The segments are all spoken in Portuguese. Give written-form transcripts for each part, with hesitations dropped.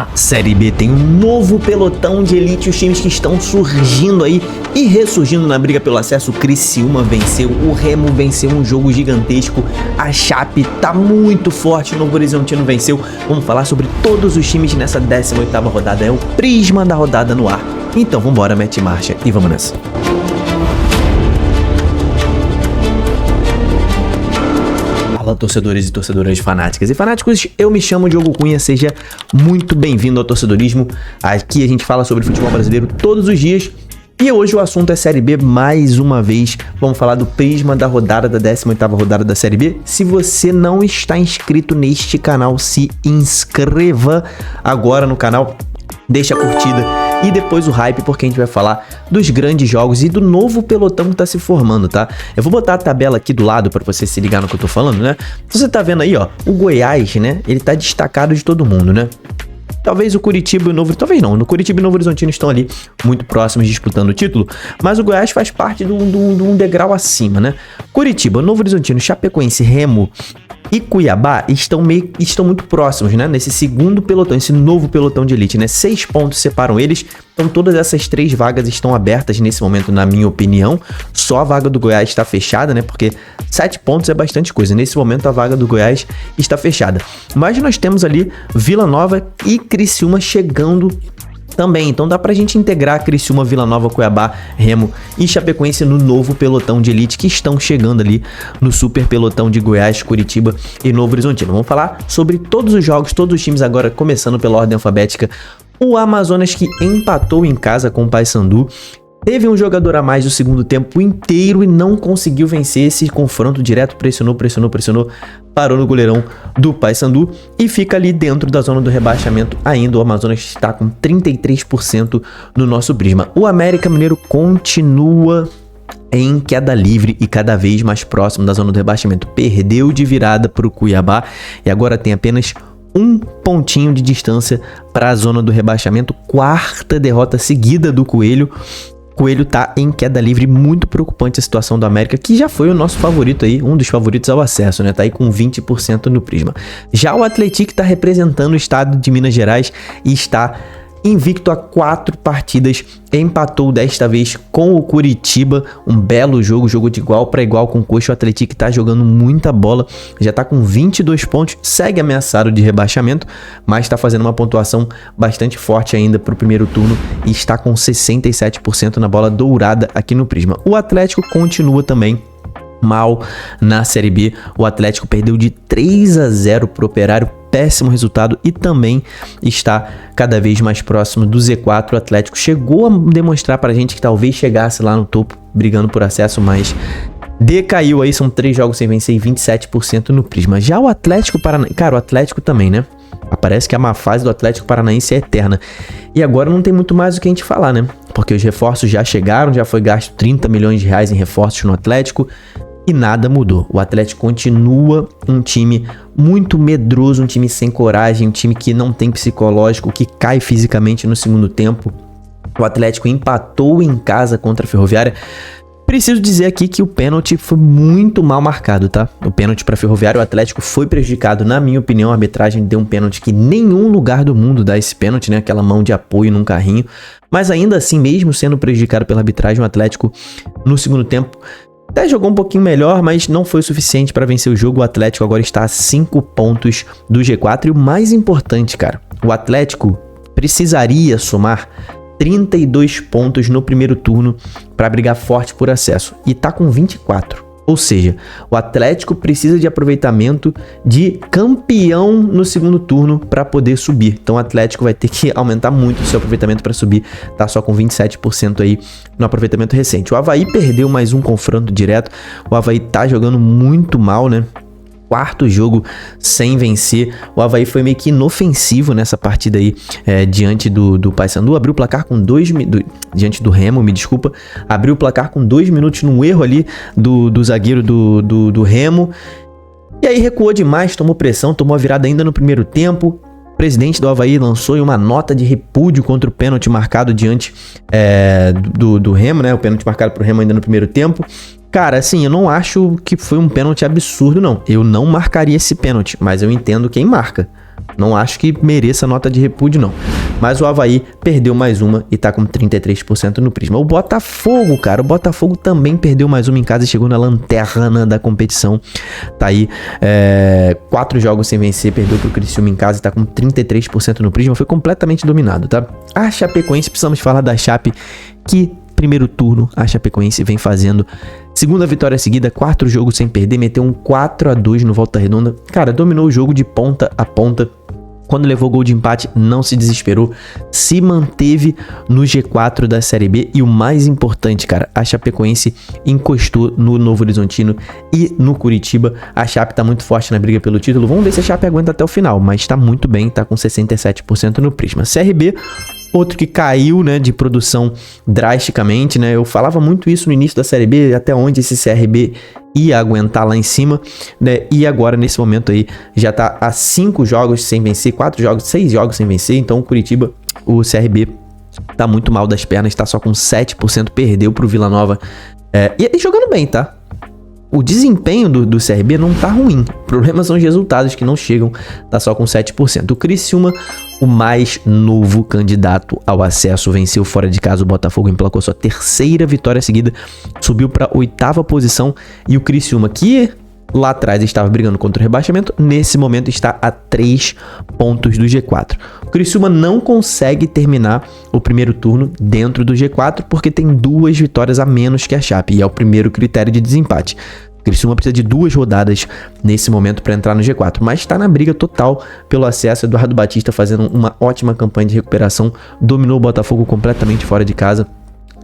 A Série B tem um novo pelotão de elite, os times que estão surgindo aí e ressurgindo na briga pelo acesso. O Criciúma venceu, o Remo venceu um jogo gigantesco, a Chape tá muito forte, o Novo Horizontino venceu. Vamos falar sobre todos os times nessa 18ª rodada, é o prisma da rodada no ar. Então vambora, mete marcha e vamos nessa. Fala, torcedores e torcedoras fanáticas e fanáticos, eu me chamo Diogo Cunha, seja muito bem-vindo ao Torcedorismo. Aqui a gente fala sobre futebol brasileiro todos os dias e hoje o assunto é Série B mais uma vez. Vamos falar do prisma da rodada, da 18ª rodada da Série B. Se você não está inscrito neste canal, se inscreva agora no canal, deixa a curtida e depois o hype, porque a gente vai falar dos grandes jogos e do novo pelotão que tá se formando, tá? Eu vou botar a tabela aqui do lado pra você se ligar no que eu tô falando, né? Você tá vendo aí, ó, o Goiás, né? Ele tá destacado de todo mundo, né? Talvez o Curitiba e o Novo... Talvez não, no Curitiba e o Novo Horizontino estão ali muito próximos disputando o título, mas o Goiás faz parte de um degrau acima, né? Curitiba, Novo Horizontino, Chapecoense, Remo e Cuiabá estão muito próximos, né? Nesse segundo pelotão, esse novo pelotão de elite, né? 6 pontos separam eles, então todas essas 3 vagas estão abertas nesse momento, na minha opinião. Só a vaga do Goiás está fechada, né? Porque 7 pontos é bastante coisa. Nesse momento a vaga do Goiás está fechada. Mas nós temos ali Vila Nova e Criciúma chegando também, então dá pra gente integrar Criciúma, Vila Nova, Cuiabá, Remo e Chapecoense no novo pelotão de elite que estão chegando ali no super pelotão de Goiás, Curitiba e Novo Horizontino. Vamos falar sobre todos os jogos, todos os times agora, começando pela ordem alfabética. O Amazonas, que empatou em casa com o Paysandu, teve um jogador a mais no segundo tempo inteiro e não conseguiu vencer esse confronto direto, pressionou, parou no goleirão do Paysandu e fica ali dentro da zona do rebaixamento ainda. O Amazonas está com 33% no nosso prisma. O América Mineiro continua em queda livre e cada vez mais próximo da zona do rebaixamento. Perdeu de virada para o Cuiabá e agora tem apenas um pontinho de distância para a zona do rebaixamento. 4ª derrota seguida do Coelho. Coelho tá em queda livre, muito preocupante a situação do América, que já foi o nosso favorito aí, um dos favoritos ao acesso, né? Tá aí com 20% no prisma. Já o Atlético tá representando o estado de Minas Gerais e está invicto a 4 partidas, empatou desta vez com o Curitiba, um belo jogo de igual para igual com o Coxa. O Atlético tá jogando muita bola, já tá com 22 pontos, segue ameaçado de rebaixamento, mas tá fazendo uma pontuação bastante forte ainda pro primeiro turno e está com 67% na bola dourada aqui no prisma. O Atlético continua também mal na Série B, o Atlético perdeu de 3-0 pro Operário, péssimo resultado, e também está cada vez mais próximo do Z4. O Atlético chegou a demonstrar pra gente que talvez chegasse lá no topo, brigando por acesso, mas decaiu aí, são 3 jogos sem vencer e 27% no prisma. Já o Atlético Paranaense, cara, o Atlético também, né? Parece que a má fase do Atlético Paranaense é eterna. E agora não tem muito mais o que a gente falar, né? Porque os reforços já chegaram, já foi gasto 30 milhões de reais em reforços no Atlético e nada mudou. O Atlético continua um time muito medroso, um time sem coragem, um time que não tem psicológico, que cai fisicamente no segundo tempo. O Atlético empatou em casa contra a Ferroviária. Preciso dizer aqui que o pênalti foi muito mal marcado, tá? O pênalti para Ferroviária, o Atlético foi prejudicado, na minha opinião. A arbitragem deu um pênalti que nenhum lugar do mundo dá esse pênalti, né? Aquela mão de apoio num carrinho. Mas ainda assim, mesmo sendo prejudicado pela arbitragem, o Atlético no segundo tempo até jogou um pouquinho melhor, mas não foi o suficiente para vencer o jogo. O Atlético agora está a 5 pontos do G4 e o mais importante, cara, o Atlético precisaria somar 32 pontos no primeiro turno para brigar forte por acesso e tá com 24. Ou seja, o Atlético precisa de aproveitamento de campeão no segundo turno para poder subir. Então o Atlético vai ter que aumentar muito o seu aproveitamento para subir. Tá só com 27% aí no aproveitamento recente. O Avaí perdeu mais um confronto direto. O Avaí tá jogando muito mal, né? 4º jogo sem vencer. O Avaí foi meio que inofensivo nessa partida aí, diante do Paysandu. Abriu o placar com diante do Remo, me desculpa. Abriu o placar com 2 minutos num erro ali do zagueiro do Remo. E aí recuou demais, tomou pressão, tomou a virada ainda no primeiro tempo. O presidente do Avaí lançou uma nota de repúdio contra o pênalti marcado diante do Remo, né? O pênalti marcado pro Remo ainda no primeiro tempo. Cara, assim, eu não acho que foi um pênalti absurdo, não. Eu não marcaria esse pênalti, mas eu entendo quem marca. Não acho que mereça nota de repúdio, não. Mas o Avaí perdeu mais uma e tá com 33% no Prisma. O Botafogo, cara, o Botafogo também perdeu mais uma em casa e chegou na lanterna da competição. Tá aí, 4 jogos sem vencer, perdeu pro Criciúma em casa e tá com 33% no Prisma. Foi completamente dominado, tá? A Chapecoense, precisamos falar da Chape, que primeiro turno a Chapecoense vem fazendo segunda vitória seguida, 4 jogos sem perder, meteu um 4-2 no Volta Redonda. Cara, dominou o jogo de ponta a ponta. Quando levou gol de empate, não se desesperou, se manteve no G4 da Série B e o mais importante, cara, a Chapecoense encostou no Novo Horizontino e no Curitiba. A Chape tá muito forte na briga pelo título, vamos ver se a Chape aguenta até o final, mas tá muito bem, tá com 67% no Prisma. CRB, outro que caiu, né, de produção drasticamente, né, eu falava muito isso no início da Série B, até onde esse CRB ia aguentar lá em cima, né, e agora nesse momento aí já tá a 5 jogos sem vencer, 6 jogos sem vencer, então o Curitiba, o CRB tá muito mal das pernas, tá só com 7%, perdeu pro Vila Nova, e jogando bem, tá? O desempenho do CRB não tá ruim. O problema são os resultados que não chegam. Tá só com 7%. O Criciúma, o mais novo candidato ao acesso, venceu fora de casa. O Botafogo emplacou sua 3ª vitória seguida. Subiu para 8ª posição. E o Criciúma, que lá atrás estava brigando contra o rebaixamento, nesse momento está a 3 pontos do G4. O Criciúma não consegue terminar o primeiro turno dentro do G4 porque tem 2 vitórias a menos que a Chape, e é o primeiro critério de desempate. O Criciúma precisa de 2 rodadas nesse momento para entrar no G4, mas está na briga total pelo acesso. Eduardo Batista fazendo uma ótima campanha de recuperação, dominou o Botafogo completamente fora de casa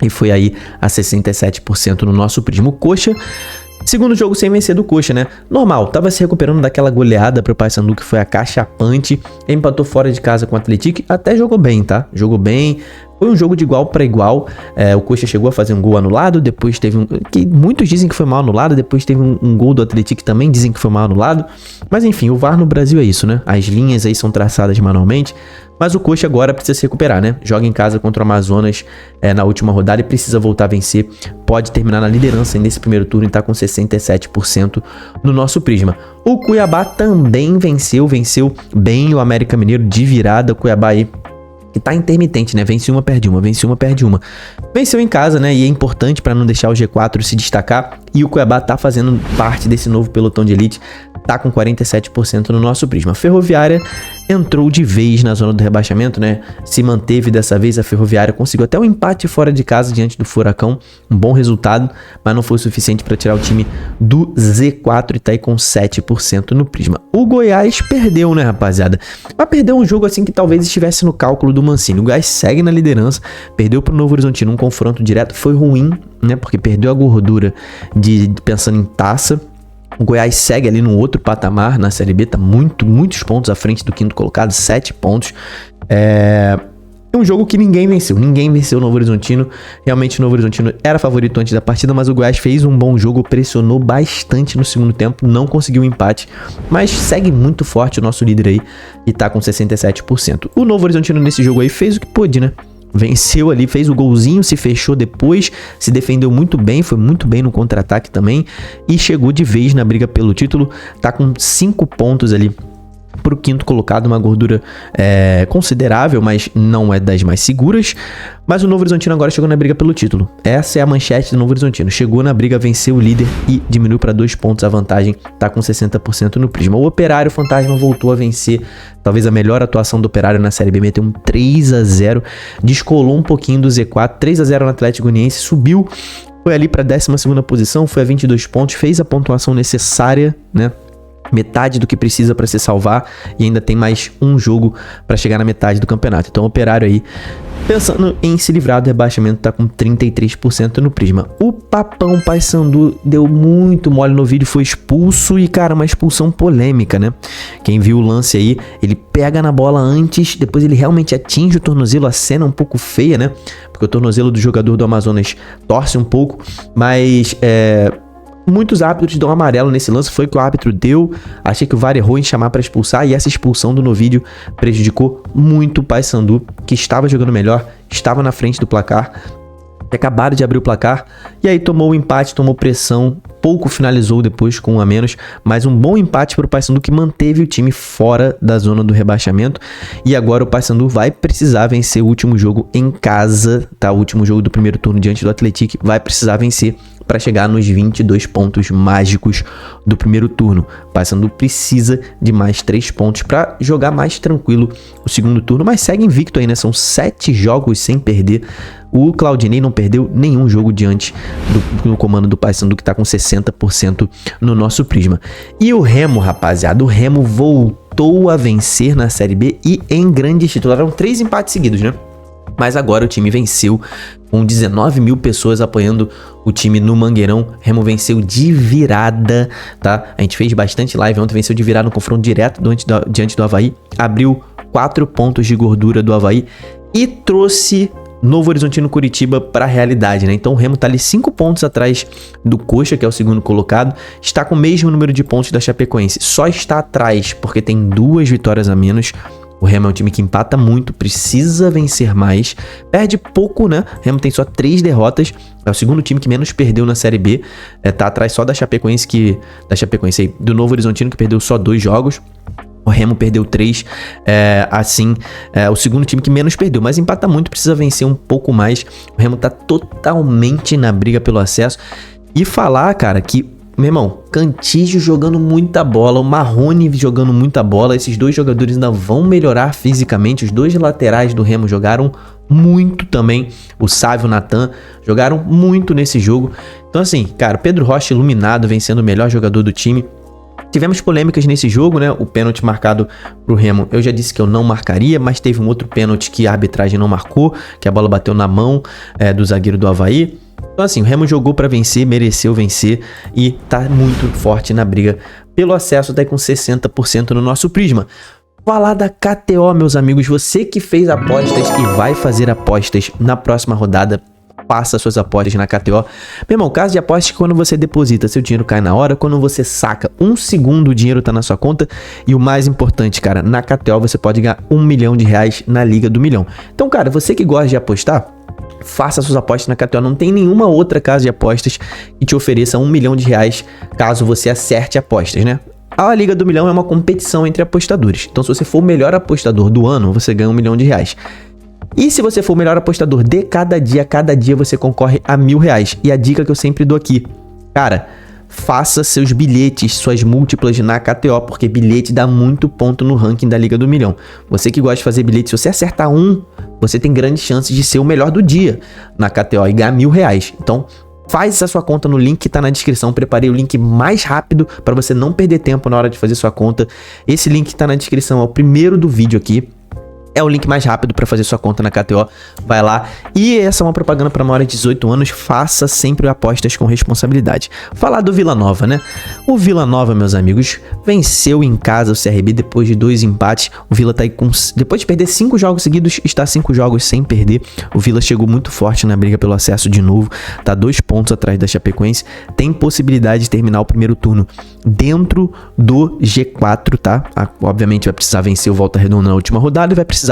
e foi aí a 67% no nosso Prisma. O Coxa, segundo jogo sem vencer do Coxa, né? Normal, tava se recuperando daquela goleada pro Paysandu que foi acachapante, empatou fora de casa com o Atlético, até jogou bem, tá? Jogou bem, foi um jogo de igual para igual. O Coxa chegou a fazer um gol anulado, depois teve que muitos dizem que foi mal anulado, depois teve um gol do Atlético que também dizem que foi mal anulado. Mas enfim, o VAR no Brasil é isso, né? As linhas aí são traçadas manualmente. Mas o Coxa agora precisa se recuperar, né? Joga em casa contra o Amazonas na última rodada e precisa voltar a vencer. Pode terminar na liderança nesse primeiro turno e tá com 67% no nosso Prisma. O Cuiabá também venceu bem o América Mineiro de virada. O Cuiabá aí que tá intermitente, né? Vence uma, perde uma, vence uma, perde uma. Venceu em casa, né? E é importante para não deixar o G4 se destacar. E o Cuiabá tá fazendo parte desse novo pelotão de elite. Tá com 47% no nosso Prisma. A Ferroviária entrou de vez na zona do rebaixamento, né? Se manteve dessa vez. A Ferroviária conseguiu até um empate fora de casa diante do Furacão. Um bom resultado, mas não foi o suficiente para tirar o time do Z4 e tá aí com 7% no Prisma. O Goiás perdeu, né, rapaziada? Mas perdeu um jogo assim que talvez estivesse no cálculo do Mancini. O Goiás segue na liderança, perdeu pro Novo Horizontino, um confronto direto. Foi ruim, né? Porque perdeu a gordura de pensando em taça. O Goiás segue ali no outro patamar na Série B, tá muitos pontos à frente do 5º colocado, 7 pontos. É um jogo que ninguém venceu o Novo Horizontino. Realmente o Novo Horizontino era favorito antes da partida, mas o Goiás fez um bom jogo, pressionou bastante no segundo tempo, não conseguiu um empate, mas segue muito forte o nosso líder aí e tá com 67%. O Novo Horizontino nesse jogo aí fez o que pôde, né? Venceu ali, fez o golzinho, se fechou depois, se defendeu muito bem, foi muito bem no contra-ataque também e chegou de vez na briga pelo título, tá com 5 pontos ali pro 5º colocado, uma gordura considerável, mas não é das mais seguras. Mas o Novo Horizontino agora chegou na briga pelo título. Essa é a manchete do Novo Horizontino. Chegou na briga, venceu o líder e diminuiu para 2 pontos a vantagem, tá com 60% no Prisma. O Operário Fantasma voltou a vencer, talvez a melhor atuação do Operário na Série B, meteu um 3-0, descolou um pouquinho do Z4, 3-0 no Atlético Goianiense, subiu, foi ali para 12ª posição, foi a 22 pontos, fez a pontuação necessária, né? Metade do que precisa para se salvar e ainda tem mais um jogo para chegar na metade do campeonato. Então o Operário aí, pensando em se livrar do rebaixamento, tá com 33% no Prisma. O Papão Paysandu deu muito mole no vídeo, foi expulso e, cara, uma expulsão polêmica, né? Quem viu o lance aí, ele pega na bola antes, depois ele realmente atinge o tornozelo, a cena um pouco feia, né? Porque o tornozelo do jogador do Amazonas torce um pouco, mas muitos árbitros dão amarelo nesse lance, foi o que o árbitro deu. Achei que o VAR errou em chamar para expulsar e essa expulsão do Novídeo prejudicou muito o Paysandu, que estava jogando melhor, estava na frente do placar, acabaram de abrir o placar e aí tomou o empate, tomou pressão, pouco finalizou depois com 1 a menos, mas um bom empate para o Paysandu que manteve o time fora da zona do rebaixamento. E agora o Paysandu vai precisar vencer o último jogo em casa, tá? O último jogo do primeiro turno diante do Atlético, vai precisar vencer para chegar nos 22 pontos mágicos do primeiro turno. O Paysandu precisa de mais 3 pontos para jogar mais tranquilo o segundo turno, mas segue invicto aí, né? São 7 jogos sem perder. O Claudinei não perdeu nenhum jogo diante do comando do Paysandu, que tá com 60% no nosso Prisma. E o Remo, rapaziada, o Remo voltou a vencer na Série B e em grande título. Eram 3 empates seguidos, né? Mas agora o time venceu com 19 mil pessoas apoiando o time no Mangueirão. Remo venceu de virada, tá? A gente fez bastante live ontem, venceu de virada no confronto direto diante do Avaí. Abriu 4 pontos de gordura do Avaí e trouxe Novo Horizontino Curitiba para a realidade, né? Então o Remo tá ali 5 pontos atrás do Coxa, que é o segundo colocado. Está com o mesmo número de pontos da Chapecoense. Só está atrás porque tem 2 vitórias a menos. O Remo é um time que empata muito, precisa vencer mais, perde pouco, né? O Remo tem só 3 derrotas, é o segundo time que menos perdeu na Série B, tá atrás só da Chapecoense, do Novo Horizontino, que perdeu só 2 jogos. O Remo perdeu 3, o segundo time que menos perdeu, mas empata muito, precisa vencer um pouco mais. O Remo tá totalmente na briga pelo acesso. E falar, cara, que meu irmão, Cantígio jogando muita bola, o Marrone jogando muita bola, esses 2 jogadores ainda vão melhorar fisicamente, os 2 laterais do Remo jogaram muito também, o Sávio e o Natan jogaram muito nesse jogo. Então assim, cara, Pedro Rocha iluminado, vencendo o melhor jogador do time. Tivemos polêmicas nesse jogo, né? O pênalti marcado pro Remo, eu já disse que eu não marcaria, mas teve um outro pênalti que a arbitragem não marcou, que a bola bateu na mão do zagueiro do Avaí. Então assim, o Remo jogou para vencer, mereceu vencer e tá muito forte na briga pelo acesso, tá aí com 60% no nosso Prisma. Falar da KTO, meus amigos, você que fez apostas e vai fazer apostas na próxima rodada, faça suas apostas na KTO. Meu irmão, caso de apostas, quando você deposita, seu dinheiro cai na hora, quando você saca 1 segundo, o dinheiro tá na sua conta. E o mais importante, cara, na KTO você pode ganhar R$1 milhão na Liga do Milhão. Então, cara, você que gosta de apostar, faça suas apostas na KTO. Não tem nenhuma outra casa de apostas que te ofereça R$1 milhão caso você acerte apostas, né? A Liga do Milhão é uma competição entre apostadores. Então, se você for o melhor apostador do ano, você ganha R$1 milhão. E se você for o melhor apostador de cada dia você concorre a R$1.000. E a dica que eu sempre dou aqui, cara, faça seus bilhetes, suas múltiplas na KTO, porque bilhete dá muito ponto no ranking da Liga do Milhão. Você que gosta de fazer bilhete, se você acertar um, você tem grandes chances de ser o melhor do dia na KTO e ganhar R$1.000. Então, faz essa sua conta no link que tá na descrição. Preparei o link mais rápido para você não perder tempo na hora de fazer sua conta. Esse link que tá na descrição é o primeiro do vídeo aqui. É o link mais rápido para fazer sua conta na KTO. Vai lá. E essa é uma propaganda para maiores de 18 anos. Faça sempre apostas com responsabilidade. Falar do Vila Nova, né? O Vila Nova, meus amigos, venceu em casa o CRB depois de 2 empates. O Vila tá aí depois de perder 5 jogos seguidos, está 5 jogos sem perder. O Vila chegou muito forte na briga pelo acesso de novo. Tá 2 pontos atrás da Chapecoense. Tem possibilidade de terminar o primeiro turno dentro do G4, tá? Obviamente vai precisar vencer o Volta Redonda na última rodada e vai precisar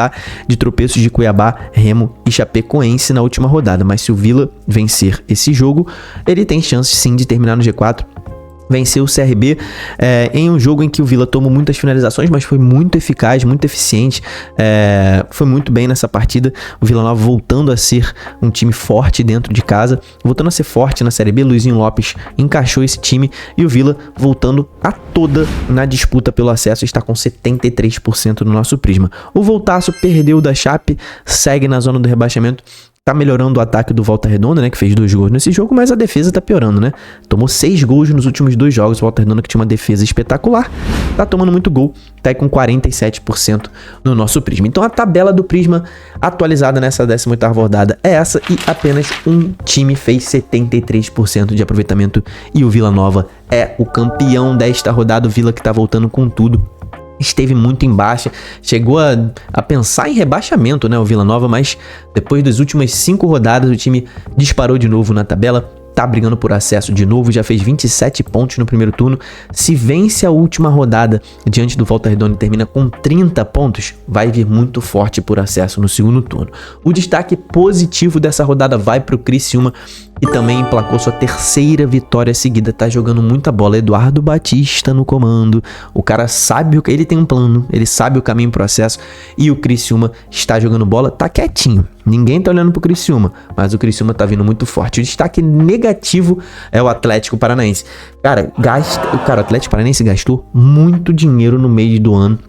de tropeços de Cuiabá, Remo e Chapecoense na última rodada. Mas se o Vila vencer esse jogo, ele tem chance sim de terminar no G4. Venceu o CRB em um jogo em que o Vila tomou muitas finalizações, mas foi muito eficaz, muito eficiente, foi muito bem nessa partida. O Vila Nova voltando a ser um time forte dentro de casa, voltando a ser forte na Série B. Luizinho Lopes encaixou esse time e o Vila voltando a toda na disputa pelo acesso, está com 73% no nosso Prisma. O Voltaço perdeu da Chape, segue na zona do rebaixamento. Tá melhorando o ataque do Volta Redonda, né? Que fez 2 gols nesse jogo, mas a defesa tá piorando, né? Tomou 6 gols nos últimos 2 jogos. O Volta Redonda, que tinha uma defesa espetacular, tá tomando muito gol. Tá aí com 47% no nosso Prisma. Então a tabela do Prisma atualizada nessa 18ª rodada é essa. E apenas um time fez 73% de aproveitamento. E o Vila Nova é o campeão desta rodada. O Vila que tá voltando com tudo. Esteve muito em baixa, chegou a pensar em rebaixamento, né, o Vila Nova, mas depois das últimas 5 rodadas o time disparou de novo na tabela, tá brigando por acesso de novo, já fez 27 pontos no primeiro turno. Se vence a última rodada diante do Volta Redonda e termina com 30 pontos, vai vir muito forte por acesso no segundo turno. O destaque positivo dessa rodada vai pro Criciúma, e também emplacou sua terceira vitória seguida. Tá jogando muita bola. Eduardo Batista no comando. O cara sabe, ele tem um plano, ele sabe o caminho e o processo. E o Criciúma está jogando bola, tá quietinho. Ninguém tá olhando pro Criciúma, mas o Criciúma tá vindo muito forte. O destaque negativo é o Atlético Paranaense. Cara, o Atlético Paranaense gastou muito dinheiro no meio do ano,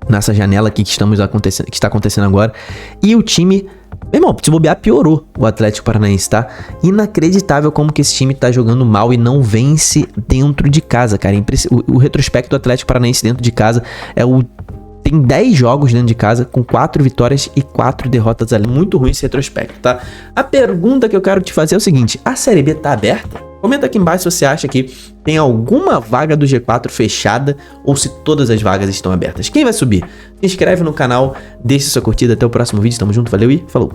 nessa janela aqui que está acontecendo agora. E o time, meu irmão, se bobear, piorou o Atlético Paranaense, tá? Inacreditável como que esse time tá jogando mal e não vence dentro de casa, cara. O retrospecto do Atlético Paranaense dentro de casa tem 10 jogos dentro de casa com 4 vitórias e 4 derrotas ali. Muito ruim esse retrospecto, tá? A pergunta que eu quero te fazer é o seguinte: a Série B tá aberta? Comenta aqui embaixo se você acha que tem alguma vaga do G4 fechada ou se todas as vagas estão abertas. Quem vai subir? Se inscreve no canal, deixa sua curtida. Até o próximo vídeo. Tamo junto, valeu e falou!